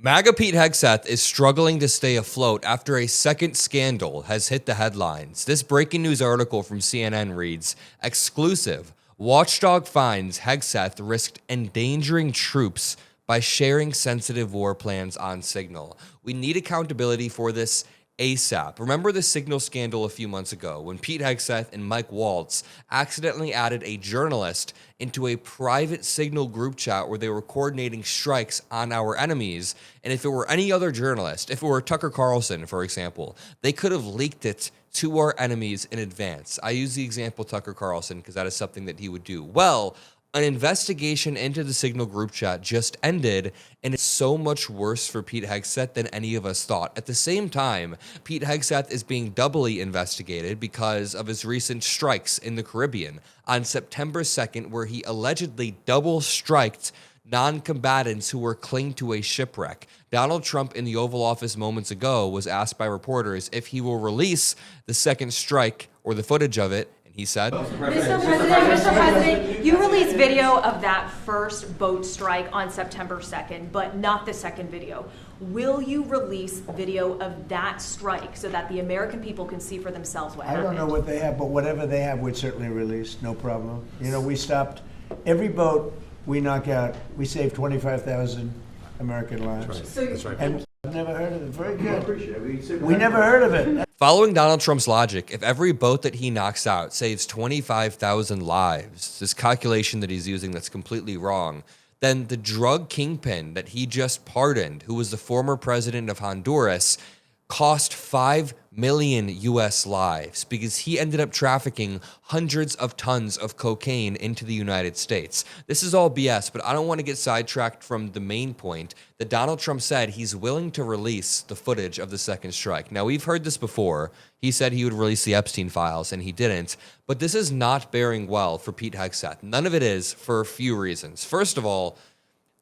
MAGA Pete Hegseth is struggling to stay afloat after a second scandal has hit the headlines. This breaking news article from CNN reads, exclusive, watchdog finds Hegseth risked endangering troops by sharing sensitive war plans on Signal. We need accountability for this ASAP. Remember the Signal scandal a few months ago when Pete Hegseth and Mike Waltz accidentally added a journalist into a private Signal group chat where they were coordinating strikes on our enemies, and if it were any other journalist, if it were Tucker Carlson, for example, they could have leaked it to our enemies in advance. I use the example Tucker Carlson because that is something that he would do. Well, an investigation into the Signal group chat just ended, and it's so much worse for Pete Hegseth than any of us thought. At the same time, Pete Hegseth is being doubly investigated because of his recent strikes in the Caribbean on September 2nd, where he allegedly double-striked non-combatants who were clinging to a shipwreck. Donald Trump in the Oval Office moments ago was asked by reporters if he will release the second strike or the footage of it. He said, Mr. President, you released video of that first boat strike on September 2nd, but not the second video. Will you release video of that strike so that the American people can see for themselves what happened? I don't know what they have, but whatever they have, we'd certainly release, no problem. You know, we stopped every boat we knock out, we save 25,000 American lives. That's right. And I've never heard of it. Very good. We never heard of it. Following Donald Trump's logic, if every boat that he knocks out saves 25,000 lives, this calculation that he's using that's completely wrong, then the drug kingpin that he just pardoned, who was the former president of Honduras, cost 5 million U.S. lives because he ended up trafficking hundreds of tons of cocaine into the United States. This is all BS, but I don't want to get sidetracked from the main point that Donald Trump said he's willing to release the footage of the second strike. Now, we've heard this before. He said he would release the Epstein files, and he didn't. But this is not bearing well for Pete Hegseth. None of it is for a few reasons. First of all,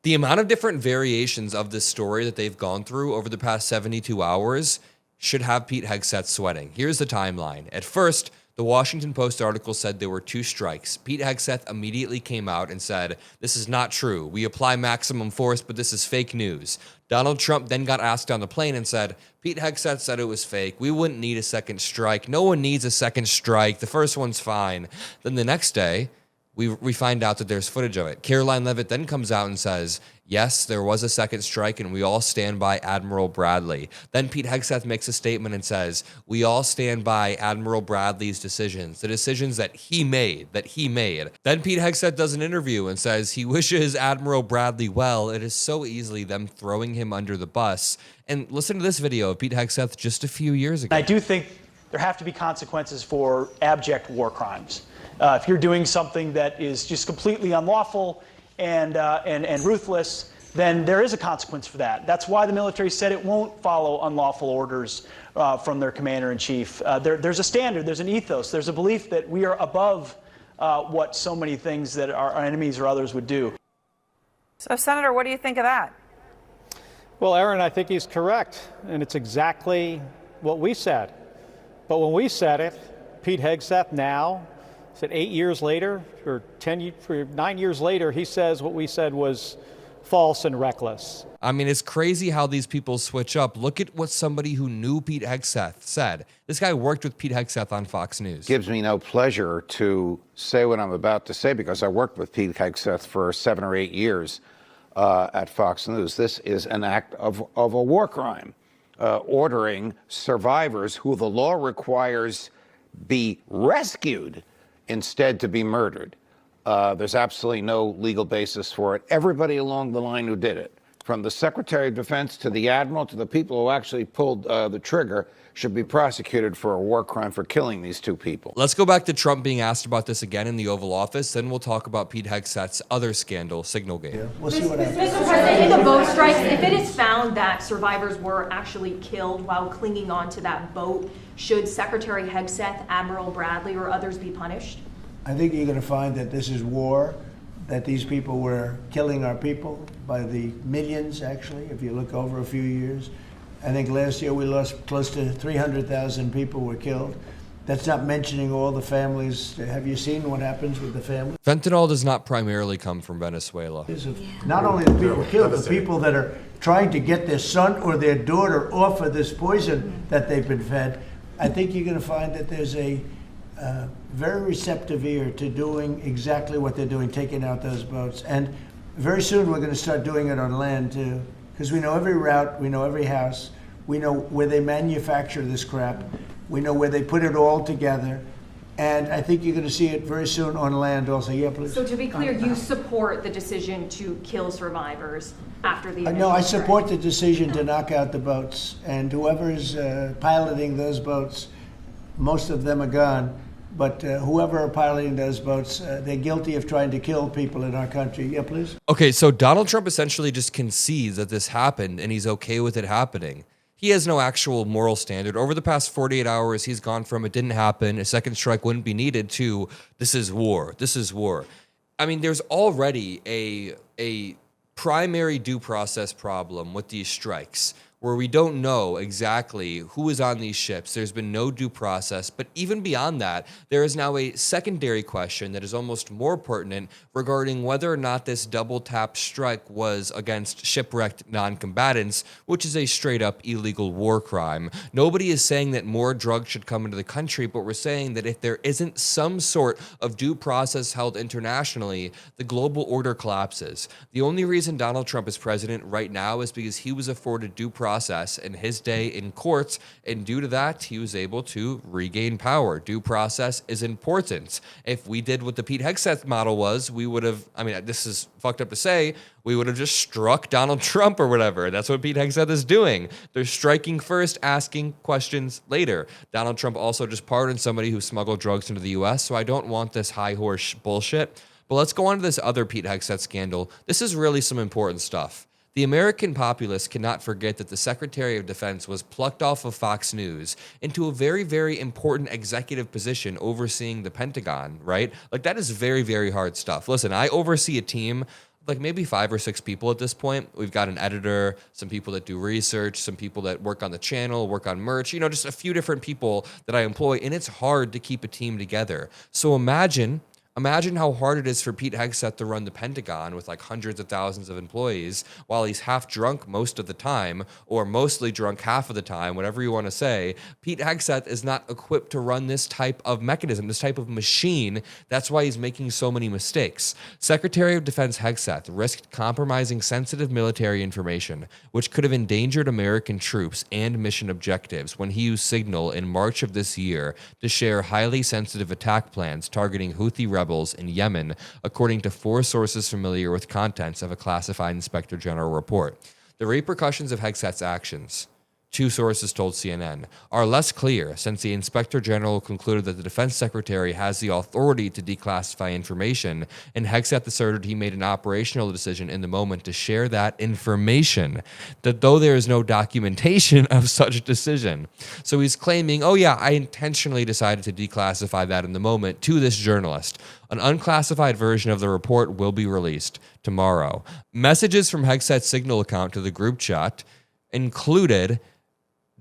the amount of different variations of this story that they've gone through over the past 72 hours should have Pete Hegseth sweating. Here's the timeline. At first, the Washington Post article said there were 2 strikes. Pete Hegseth immediately came out and said, this is not true. We apply maximum force, but this is fake news. Donald Trump then got asked on the plane and said, Pete Hegseth said it was fake. We wouldn't need a second strike. No one needs a second strike. The first one's fine. Then the next day, we find out that there's footage of it. Caroline Leavitt then comes out and says, yes, there was a second strike, and we all stand by Admiral Bradley. Then Pete Hegseth makes a statement and says, we all stand by Admiral Bradley's decisions, the decisions that he made. Then Pete Hegseth does an interview and says he wishes Admiral Bradley well. It is so easily them throwing him under the bus. And listen to this video of Pete Hegseth just a few years ago. I do think there have to be consequences for abject war crimes. If you're doing something that is just completely unlawful and ruthless, then there is a consequence for that. That's why the military said it won't follow unlawful orders from their commander-in-chief. There's a standard, there's an ethos, there's a belief that we are above what so many things that our enemies or others would do. So, Senator, what do you think of that? Well, Aaron, I think he's correct, and it's exactly what we said. But when we said it, Pete Hegseth now, said 8 years later, or 9 years later, he says what we said was false and reckless. I mean, it's crazy how these people switch up. Look at what somebody who knew Pete Hegseth said. This guy worked with Pete Hegseth on Fox News. Gives me no pleasure to say what I'm about to say because I worked with Pete Hegseth for 7 or 8 years at Fox News. This is an act of a war crime, ordering survivors who the law requires be rescued instead to be murdered. There's absolutely no legal basis for it. Everybody along the line who did it, from the Secretary of Defense to the Admiral to the people who actually pulled the trigger, should be prosecuted for a war crime for killing these 2 people. Let's go back to Trump being asked about this again in the Oval Office, then we'll talk about Pete Hegseth's other scandal, Signalgate. Yeah, we'll see what happens. Mr. President, in the boat strikes, if it is found that survivors were actually killed while clinging onto that boat, should Secretary Hegseth, Admiral Bradley, or others be punished? I think you're going to find that this is war, that these people were killing our people by the millions, actually, if you look over a few years. I think last year we lost close to 300,000 people were killed. That's not mentioning all the families. Have you seen what happens with the families? Fentanyl does not primarily come from Venezuela. Not only the people killed, the people that are trying to get their son or their daughter off of this poison that they've been fed. I think you're going to find that there's a very receptive ear to doing exactly what they're doing, taking out those boats. And very soon we're going to start doing it on land too, because we know every route, we know every house, we know where they manufacture this crap, we know where they put it all together. And I think you're going to see it very soon on land also. Yeah, please. So to be clear, you support the decision to kill survivors after the initial No, I strike? support the decision to knock out the boats. And whoever's piloting those boats, most of them are gone. But whoever are piloting those boats, they're guilty of trying to kill people in our country. Yeah, please. Okay, so Donald Trump essentially just concedes that this happened and he's okay with it happening. He has no actual moral standard. Over the past 48 hours, he's gone from it didn't happen, a second strike wouldn't be needed, to this is war. This is war. I mean, there's already a primary due process problem with these strikes, where we don't know exactly who is on these ships. There's been no due process. But even beyond that, there is now a secondary question that is almost more pertinent regarding whether or not this double tap strike was against shipwrecked non-combatants, which is a straight up illegal war crime. Nobody is saying that more drugs should come into the country, but we're saying that if there isn't some sort of due process held internationally, the global order collapses. The only reason Donald Trump is president right now is because he was afforded due process in his day in courts, and due to that, he was able to regain power. Due process is important. If we did what the Pete Hegseth model was, we would have, I mean, this is fucked up to say, we would have just struck Donald Trump or whatever. That's what Pete Hegseth is doing. They're striking first, asking questions later. Donald Trump also just pardoned somebody who smuggled drugs into the U.S., so I don't want this high horse bullshit. But let's go on to this other Pete Hegseth scandal. This is really some important stuff. The American populace cannot forget that the Secretary of Defense was plucked off of Fox News into a very, very important executive position overseeing the Pentagon, right? Like, that is very, very hard stuff. Listen, I oversee a team, like maybe 5 or 6 people at this point. We've got an editor, some people that do research, some people that work on the channel, work on merch, just a few different people that I employ, and it's hard to keep a team together. So imagine how hard it is for Pete Hegseth to run the Pentagon with like hundreds of thousands of employees while he's half drunk most of the time, or mostly drunk half of the time, whatever you want to say. Pete Hegseth is not equipped to run this type of mechanism, this type of machine. That's why he's making so many mistakes. Secretary of Defense Hegseth risked compromising sensitive military information, which could have endangered American troops and mission objectives when he used Signal in March of this year to share highly sensitive attack plans targeting Houthi rebels in Yemen, according to 4 sources familiar with contents of a classified Inspector General report. The repercussions of Hegseth's actions, 2 sources told CNN, are less clear since the Inspector General concluded that the Defense Secretary has the authority to declassify information, and Hegseth asserted he made an operational decision in the moment to share that information, that though there is no documentation of such decision. So he's claiming, oh yeah, I intentionally decided to declassify that in the moment to this journalist. An unclassified version of the report will be released tomorrow. Messages from Hegseth's Signal account to the group chat included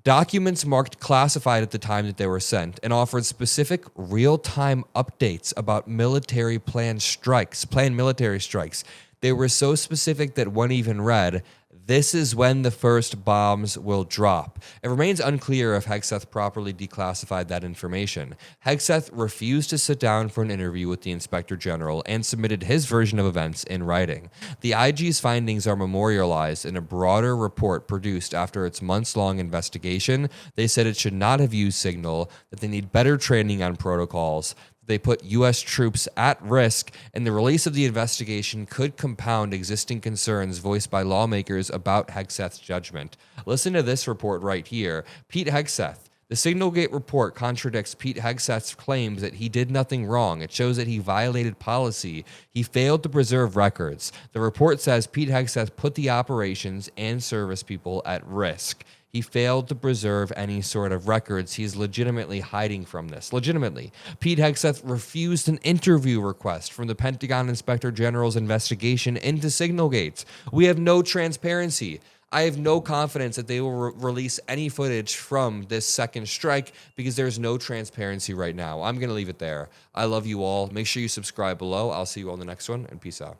documents marked classified at the time that they were sent and offered specific real-time updates about planned military strikes. They were so specific that one even read, "This is when the first bombs will drop." It remains unclear if Hegseth properly declassified that information. Hegseth refused to sit down for an interview with the Inspector General and submitted his version of events in writing. The IG's findings are memorialized in a broader report produced after its months-long investigation. They said it should not have used Signal, that they need better training on protocols, they put U.S. troops at risk, and the release of the investigation could compound existing concerns voiced by lawmakers about Hegseth's judgment. Listen to this report right here. Pete Hegseth. The Signalgate report contradicts Pete Hegseth's claims that he did nothing wrong. It shows that he violated policy. He failed to preserve records. The report says Pete Hegseth put the operations and service people at risk. He failed to preserve any sort of records. He's legitimately hiding from this. Legitimately. Pete Hegseth refused an interview request from the Pentagon Inspector General's investigation into Signalgate. We have no transparency. I have no confidence that they will release any footage from this second strike because there's no transparency right now. I'm going to leave it there. I love you all. Make sure you subscribe below. I'll see you on the next one, and peace out.